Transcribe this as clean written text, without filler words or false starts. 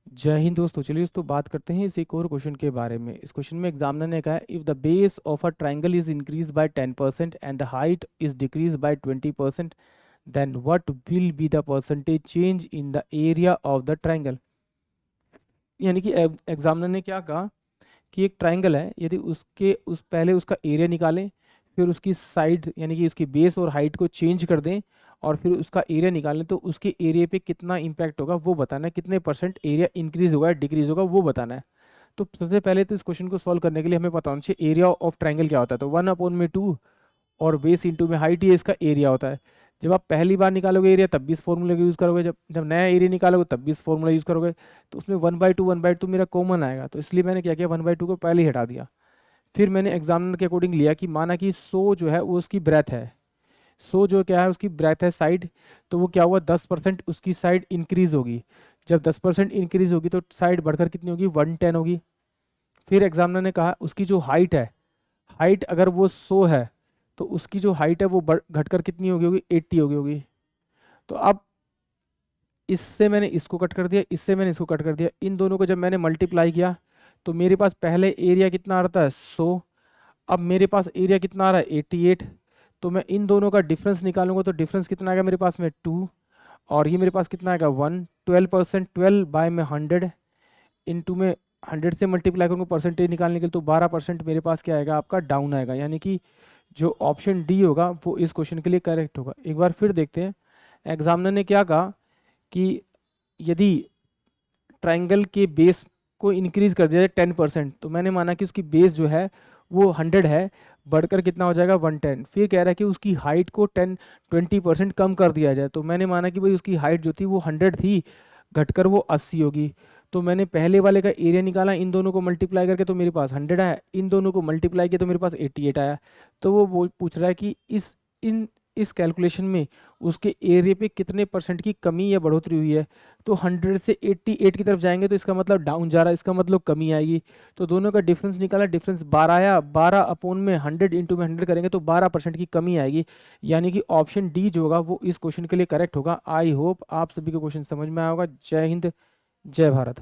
जय हिंद दोस्तों। चलिए दोस्तों बात करते हैं इस एक और क्वेश्चन के बारे में। इस क्वेश्चन में एग्जामिनर ने कहा है if the base of a triangle is increase by 10% and the height is decrease by 20%, then what will be the percentage change in the area of the triangle. यानी कि एग्जामिनर ने क्या कहा कि एक ट्राइंगल है, यदि उसके उस पहले उसका एरिया निकालें, फिर उसकी साइड यानी कि उसकी बेस और हाइट को चेंज कर दें, और फिर उसका एरिया निकालें, तो उसके एरिया पे कितना इम्पैक्ट होगा वो बताना है, कितने परसेंट एरिया इंक्रीज होगा डिक्रीज होगा वो बताना है। तो सबसे पहले तो इस क्वेश्चन को सॉल्व करने के लिए हमें पता होना चाहिए एरिया ऑफ ट्राइंगल क्या होता है। तो 1/2 और बेस इंटू में हाइट ही इसका एरिया होता है। जब आप पहली बार निकालोगे एरिया तब भी इस फॉर्मूले का यूज़ करोगे, जब जब नया एरिया निकालोगे तब भी इस फॉर्मूला यूज़ करोगे। तो उसमें 1/2 मेरा कॉमन आएगा, तो इसलिए मैंने क्या किया 1/2 को पहले ही हटा दिया। फिर मैंने एग्जामिनर के अकॉर्डिंग लिया कि माना कि 100 जो है वो उसकी ब्रेथ है, 100 जो क्या है उसकी ब्रेथ है साइड, तो वो क्या हुआ 10% उसकी साइड इंक्रीज होगी। जब 10% इंक्रीज होगी तो साइड बढ़कर कितनी होगी 110 होगी। फिर एग्जामिनर ने कहा उसकी जो हाइट है, हाइट अगर वो 100 है तो उसकी जो हाइट है वो घटकर कितनी होगी होगी 80 होगी। तो अब इससे मैंने इसको कट कर दिया, इससे मैंने इसको कट कर दिया, इन दोनों को जब मैंने मल्टीप्लाई किया तो मेरे पास पहले एरिया कितना आ रहा था 100, अब मेरे पास एरिया कितना आ रहा है 88। तो मैं इन दोनों का डिफरेंस निकालूंगा तो डिफरेंस कितना आएगा मेरे पास में 2, और ये मेरे पास कितना आएगा 1। 12%, 12 बाय में 100 इंटू में 100 से मल्टीप्लाई करूँगा परसेंटेज निकालने के लिए, तो 12% मेरे पास क्या आएगा आपका डाउन आएगा। यानी कि जो ऑप्शन डी होगा वो इस क्वेश्चन के लिए करेक्ट होगा। एक बार फिर देखते हैं एग्जामिनर ने क्या कहा कि यदि ट्राइंगल के बेस को इंक्रीज कर दिया जाए 10%, तो मैंने माना कि उसकी बेस जो है वो 100 है, बढ़कर कितना हो जाएगा 110। फिर कह रहा है कि उसकी हाइट को 20% कम कर दिया जाए, तो मैंने माना कि भाई उसकी हाइट जो थी वो 100 थी, घटकर वो 80 होगी। तो मैंने पहले वाले का एरिया निकाला, इन दोनों को मल्टीप्लाई करके तो मेरे पास 100 आया, इन दोनों को मल्टीप्लाई किया तो मेरे पास 88 आया। तो वो पूछ रहा है कि इस कैलकुलेशन में उसके एरिया पे कितने परसेंट की कमी या बढ़ोतरी हुई है। तो 100 से 88 की तरफ जाएंगे तो इसका मतलब डाउन जा रहा है, इसका मतलब कमी आएगी। तो दोनों का डिफरेंस निकाला, डिफरेंस 12 आया, 12 अपॉन में 100 इंटू में 100 करेंगे तो 12% की कमी आएगी। यानी कि ऑप्शन डी जो होगा वो इस क्वेश्चन के लिए करेक्ट होगा। आई होप आप सभी को क्वेश्चन समझ में आया होगा। जय हिंद, जय भारत।